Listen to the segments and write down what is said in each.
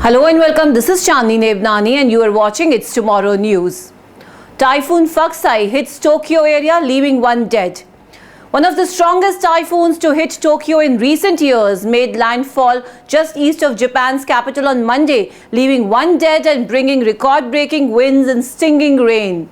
Hello and welcome. This is Chandni Nebnani and you are watching It's Tomorrow News. Typhoon Faxai hits Tokyo area, leaving one dead. One of the strongest typhoons to hit Tokyo in recent years made landfall just east of Japan's capital on Monday, leaving one dead and bringing record-breaking winds and stinging rain.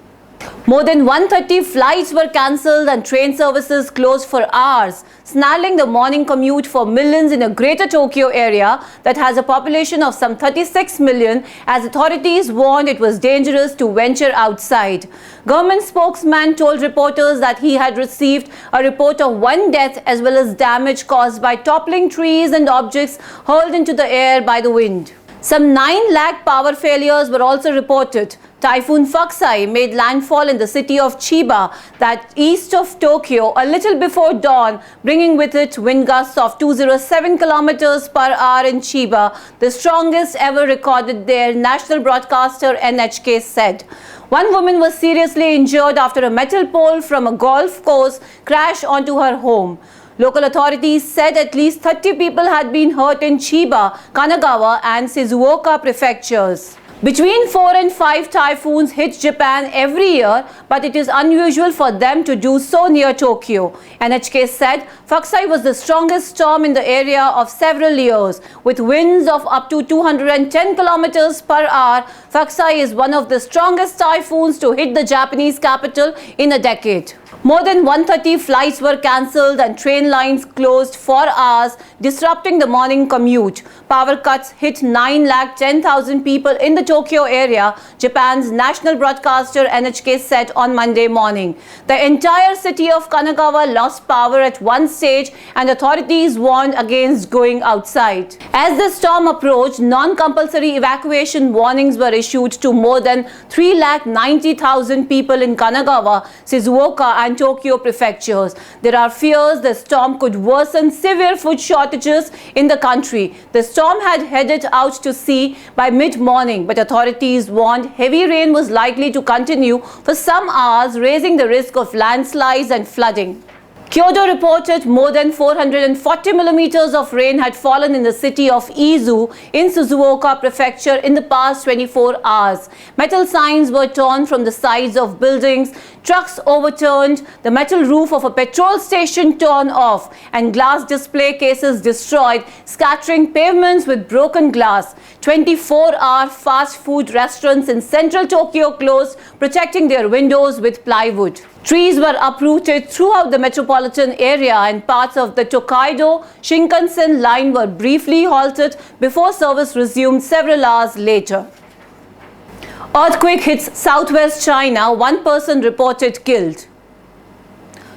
More than 130 flights were cancelled and train services closed for hours, snarling the morning commute for millions in a greater Tokyo area that has a population of some 36 million, as authorities warned it was dangerous to venture outside. Government spokesman told reporters that he had received a report of one death as well as damage caused by toppling trees and objects hurled into the air by the wind. Some 9 lakh power failures were also reported. Typhoon Faxai made landfall in the city of Chiba, that east of Tokyo, a little before dawn, bringing with it wind gusts of 207 kilometers per hour in Chiba, the strongest ever recorded there, national broadcaster NHK said. One woman was seriously injured after a metal pole from a golf course crashed onto her home. Local authorities said at least 30 people had been hurt in Chiba, Kanagawa and Shizuoka prefectures. Between 4 and 5 typhoons hit Japan every year, but it is unusual for them to do so near Tokyo. NHK said Faxai was the strongest storm in the area of several years. With winds of up to 210 kilometers per hour, Faxai is one of the strongest typhoons to hit the Japanese capital in a decade. More than 130 flights were cancelled and train lines closed for hours, disrupting the morning commute. Power cuts hit 9,10,000 people in the Tokyo area, Japan's national broadcaster NHK said on Monday morning. The entire city of Kanagawa lost power at one stage and authorities warned against going outside. As the storm approached, non-compulsory evacuation warnings were issued to more than 3,90,000 people in Kanagawa, Shizuoka and Tokyo prefectures. There are fears the storm could worsen severe food shortages in the country. The storm had headed out to sea by mid-morning, but authorities warned heavy rain was likely to continue for some hours, raising the risk of landslides and flooding. Kyoto reported more than 440 millimeters of rain had fallen in the city of Izu in Shizuoka prefecture in the past 24 hours. Metal signs were torn from the sides of buildings, trucks overturned, the metal roof of a petrol station torn off, and glass display cases destroyed, scattering pavements with broken glass. 24-hour fast food restaurants in central Tokyo closed, protecting their windows with plywood. Trees were uprooted throughout the metropolitan area and parts of the Tokaido Shinkansen line were briefly halted before service resumed several hours later. Earthquake hits southwest China, one person reported killed.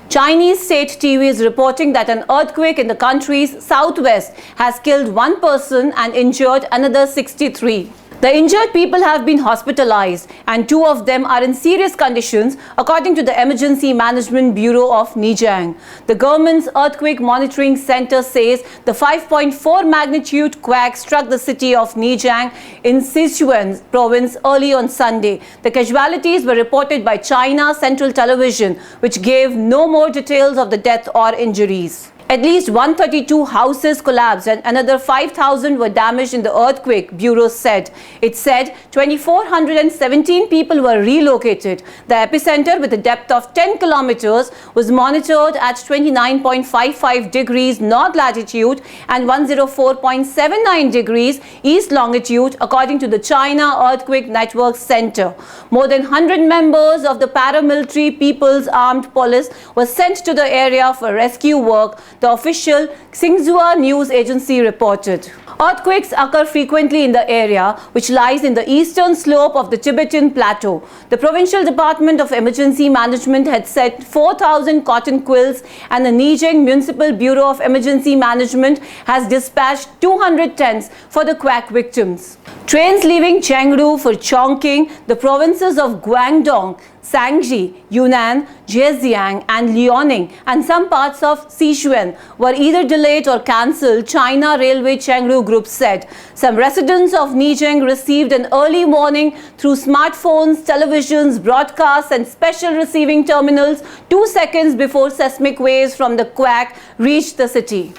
Chinese state TV is reporting that an earthquake in the country's southwest has killed one person and injured another 63. The injured people have been hospitalized and 2 of them are in serious conditions, according to the Emergency Management Bureau of Zhejiang. The government's Earthquake Monitoring Center says the 5.4 magnitude quake struck the city of Zhejiang in Sichuan province early on Sunday. The casualties were reported by China Central Television, which gave no more details of the death or injuries. At least 132 houses collapsed and another 5,000 were damaged in the earthquake, Bureau said. It said 2,417 people were relocated. The epicenter, with a depth of 10 kilometers, was monitored at 29.55 degrees north latitude and 104.79 degrees east longitude, according to the China Earthquake Network Center. More than 100 members of the paramilitary People's Armed Police were sent to the area for rescue work, the official Xinhua news agency reported. Earthquakes occur frequently in the area, which lies in the eastern slope of the Tibetan Plateau. The Provincial Department of Emergency Management had sent 4,000 cotton quills and the Zhejiang Municipal Bureau of Emergency Management has dispatched 200 tents for the quake victims. Trains leaving Chengdu for Chongqing, the provinces of Guangdong, Shanxi, Yunnan, Zhejiang and Liaoning and some parts of Sichuan were either delayed or cancelled, China Railway Chengdu Group said. Some residents of Zhejiang received an early warning through smartphones, televisions, broadcasts and special receiving terminals 2 seconds before seismic waves from the quake reached the city.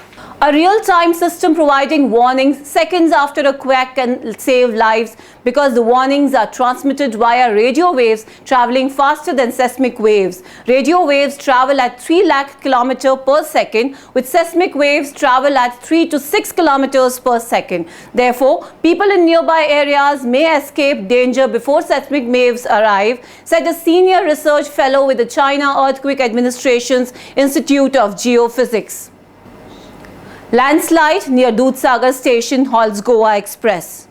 A real-time system providing warnings seconds after a quake can save lives because the warnings are transmitted via radio waves traveling faster than seismic waves. Radio waves travel at 3 lakh km per second, with seismic waves travel at 3 to 6 km per second. Therefore, people in nearby areas may escape danger before seismic waves arrive, said a senior research fellow with the China Earthquake Administration's Institute of Geophysics. Landslide near Dudhsagar station halts Goa Express.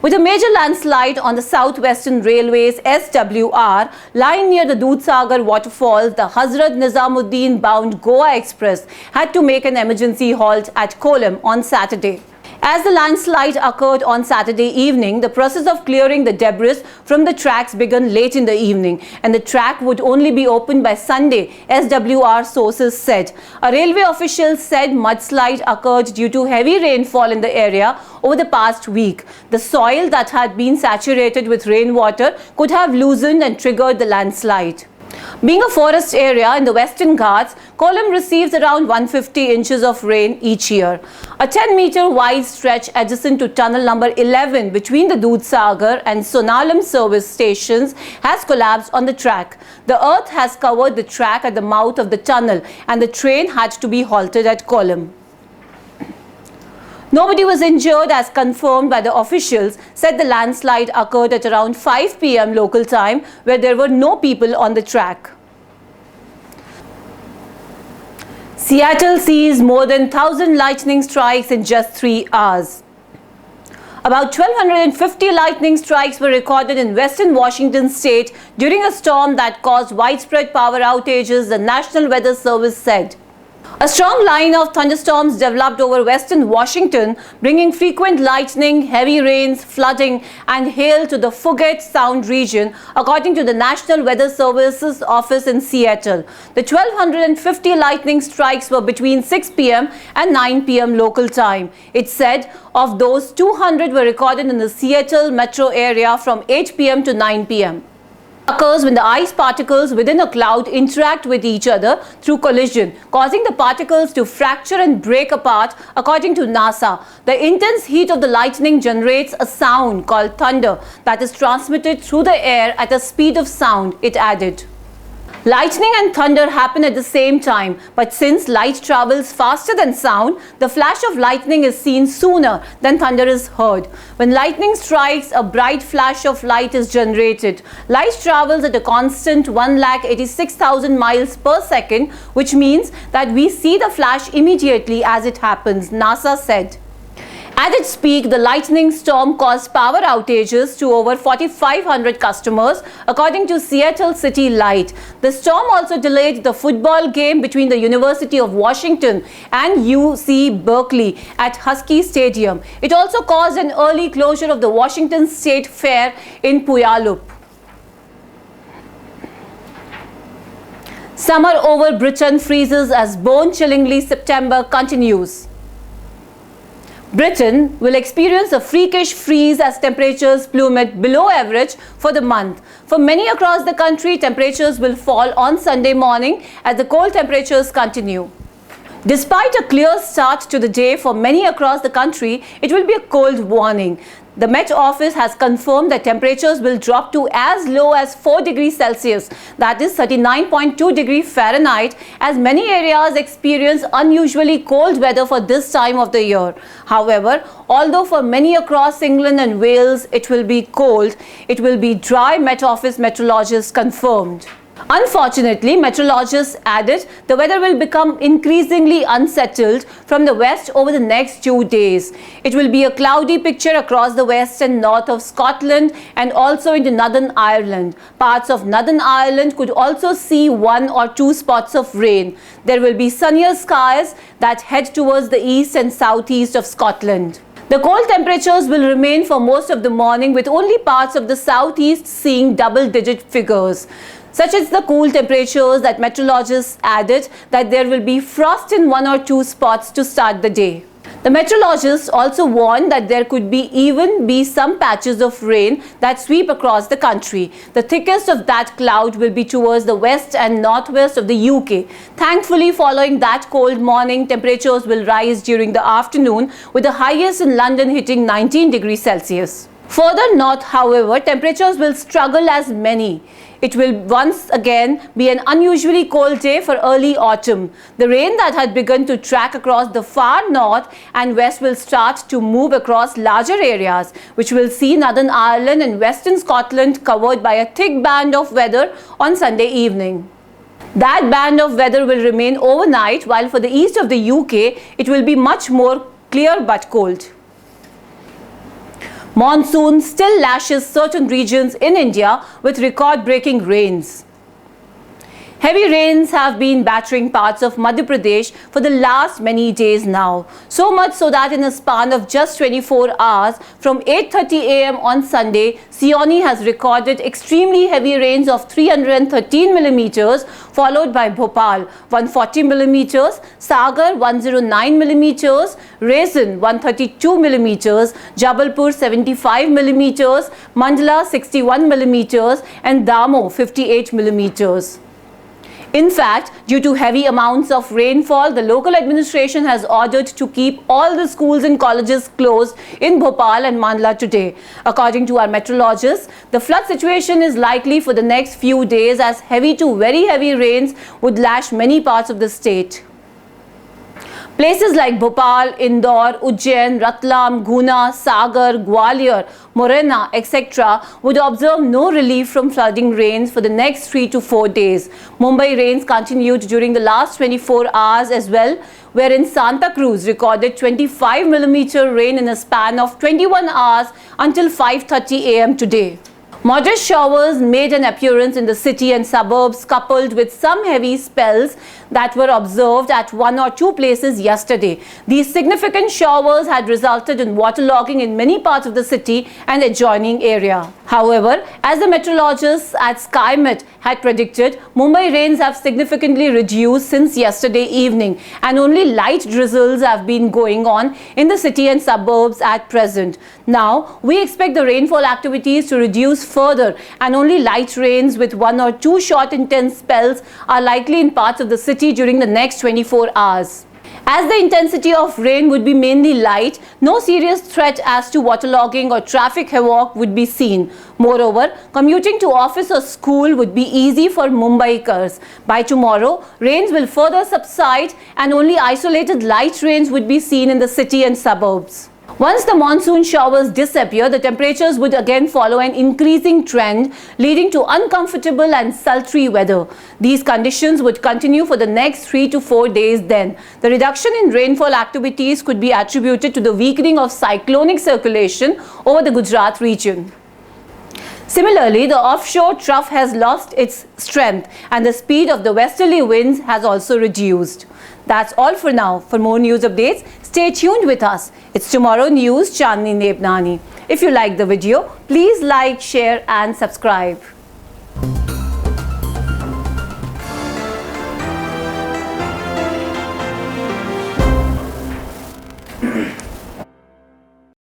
With a major landslide on the Southwestern Railway's SWR line near the Dudhsagar waterfalls, the Hazrat Nizamuddin bound Goa Express had to make an emergency halt at Kollam on Saturday. As the landslide occurred on Saturday evening, the process of clearing the debris from the tracks began late in the evening, and the track would only be opened by Sunday, SWR sources said. A railway official said mudslide occurred due to heavy rainfall in the area over the past week. The soil that had been saturated with rainwater could have loosened and triggered the landslide. Being a forest area in the Western Ghats, Kollam receives around 150 inches of rain each year. A 10-meter wide stretch adjacent to tunnel number 11 between the Dudhsagar and Sonalam service stations has collapsed on the track. The earth has covered the track at the mouth of the tunnel, and the train had to be halted at Kollam. Nobody was injured, as confirmed by the officials, said the landslide occurred at around 5 p.m. local time, where there were no people on the track. Seattle sees more than 1,000 lightning strikes in just 3 hours. About 1,250 lightning strikes were recorded in western Washington state during a storm that caused widespread power outages, the National Weather Service said. A strong line of thunderstorms developed over western Washington, bringing frequent lightning, heavy rains, flooding, and hail to the Puget Sound region, according to the National Weather Service's office in Seattle. The 1,250 lightning strikes were between 6 p.m. and 9 p.m. local time. It said of those, 200 were recorded in the Seattle metro area from 8 p.m. to 9 p.m. Occurs when the ice particles within a cloud interact with each other through collision, causing the particles to fracture and break apart, according to NASA. The intense heat of the lightning generates a sound called thunder that is transmitted through the air at a speed of sound, it added. Lightning and thunder happen at the same time, but since light travels faster than sound, the flash of lightning is seen sooner than thunder is heard. When lightning strikes, a bright flash of light is generated. Light travels at a constant 186,000 miles per second, which means that we see the flash immediately as it happens, NASA said. At its peak, the lightning storm caused power outages to over 4,500 customers, according to Seattle City Light. The storm also delayed the football game between the University of Washington and UC Berkeley at Husky Stadium. It also caused an early closure of the Washington State Fair in Puyallup. Summer over Britain freezes as bone-chillingly September continues. Britain will experience a freakish freeze as temperatures plummet below average for the month. For many across the country, temperatures will fall on Sunday morning as the cold temperatures continue. Despite a clear start to the day for many across the country, it will be a cold warning. The Met Office has confirmed that temperatures will drop to as low as 4 degrees Celsius, that is 39.2 degrees Fahrenheit, as many areas experience unusually cold weather for this time of the year. However, although for many across England and Wales it will be cold, it will be dry, Met Office meteorologists confirmed. Unfortunately, meteorologists added, the weather will become increasingly unsettled from the west over the next 2 days. It will be a cloudy picture across the west and north of Scotland and also into Northern Ireland. Parts of Northern Ireland could also see 1 or 2 spots of rain. There will be sunnier skies that head towards the east and southeast of Scotland. The cold temperatures will remain for most of the morning, with only parts of the southeast seeing double-digit figures. Such is the cool temperatures that meteorologists added that there will be frost in 1 or 2 spots to start the day. The meteorologists also warned that there could even be some patches of rain that sweep across the country. The thickest of that cloud will be towards the west and northwest of the UK. Thankfully, following that cold morning, temperatures will rise during the afternoon, with the highest in London hitting 19 degrees Celsius. Further north, however, temperatures will struggle as many. It will once again be an unusually cold day for early autumn. The rain that had begun to track across the far north and west will start to move across larger areas, which will see Northern Ireland and Western Scotland covered by a thick band of weather on Sunday evening. That band of weather will remain overnight, while for the east of the UK, it will be much more clear but cold. Monsoon still lashes certain regions in India with record-breaking rains. Heavy rains have been battering parts of Madhya Pradesh for the last many days now. So much so that in a span of just 24 hours, from 8:30 a.m. on Sunday, Seoni has recorded extremely heavy rains of 313 millimeters, followed by Bhopal 140 millimeters, Sagar 109 millimeters, Raisin 132 millimeters, Jabalpur 75 millimeters, Mandla 61 millimeters, and Damo 58 millimeters. In fact, due to heavy amounts of rainfall, the local administration has ordered to keep all the schools and colleges closed in Bhopal and Mandla today. According to our meteorologists, the flood situation is likely for the next few days, as heavy to very heavy rains would lash many parts of the state. Places like Bhopal, Indore, Ujjain, Ratlam, Guna, Sagar, Gwalior, Morena, etc. would observe no relief from flooding rains for the next 3 to 4 days. Mumbai rains continued during the last 24 hours as well, wherein Santa Cruz recorded 25 millimeter rain in a span of 21 hours until 5:30 a.m. today. Moderate showers made an appearance in the city and suburbs, coupled with some heavy spells that were observed at 1 or 2 places yesterday. These significant showers had resulted in waterlogging in many parts of the city and adjoining area. However, as the meteorologists at SkyMet had predicted, Mumbai rains have significantly reduced since yesterday evening, and only light drizzles have been going on in the city and suburbs at present. Now, we expect the rainfall activities to reduce further, and only light rains with 1 or 2 short intense spells are likely in parts of the city during the next 24 hours. As the intensity of rain would be mainly light, no serious threat as to waterlogging or traffic havoc would be seen. Moreover, commuting to office or school would be easy for Mumbaikars. By tomorrow, rains will further subside and only isolated light rains would be seen in the city and suburbs. Once the monsoon showers disappear, the temperatures would again follow an increasing trend, leading to uncomfortable and sultry weather. These conditions would continue for the next 3 to 4 days then. The reduction in rainfall activities could be attributed to the weakening of cyclonic circulation over the Gujarat region. Similarly, the offshore trough has lost its strength and the speed of the westerly winds has also reduced. That's all for now. For more news updates, stay tuned with us. It's Tomorrow News, Chandni Nebnani. If you like the video, please like, share and subscribe.